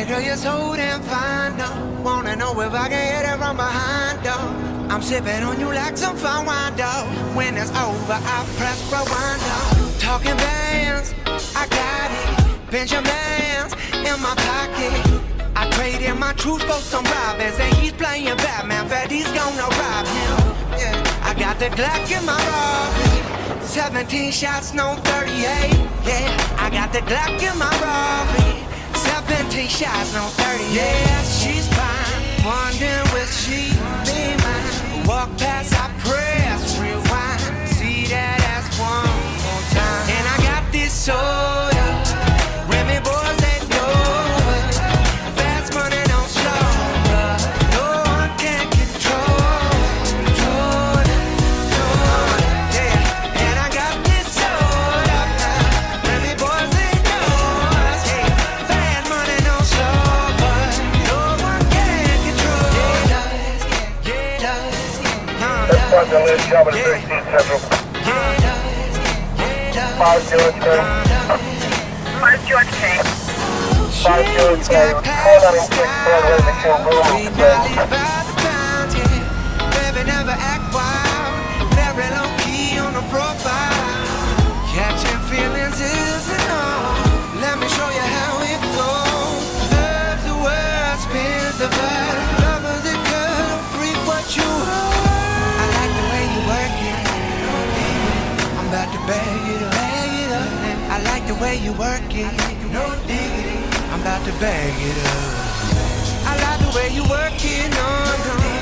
Baby girl, you're so damn fine, though. Wanna know if I can hit it from behind, though. I'm sipping on you like some fine wine, though. When it's over, I press rewind, though. Talking bands, I got it. Benjamins in my pocket. I traded my truth for some robins, and he's playing Batman. Freddy's gonna rob him. Yeah. I got the Glock in my Rari. 17 shots, no 38. Yeah, I got the Glock in my Rari. 17 shots, no 30. Yeah, she's fine. Wondering will she be mine? Walk past, I press rewind. See that ass one more time. And I got this soda. Remy boys, they know it. Fast money, don't slow up. No one can control it. Yeah. And I got this soda. Remy boys, they know us. Hey, fast money, don't slow up. No one can control it. Yeah, That's why the list job is 13 Central. 5 George K. 5 George K. 5 George K. Call out in 6 Broadway to kill Room. Baby never act wild. Very low key on the profile. Catching feelings isn't all. Let me show you how it goes. Love the world, spins the vibe. Lovers it could freak what you are. I like the way you work it. I'm about to bag it up. I like the way you work it. No diggity. I'm about to bag it up. I like the way you work it. No, no.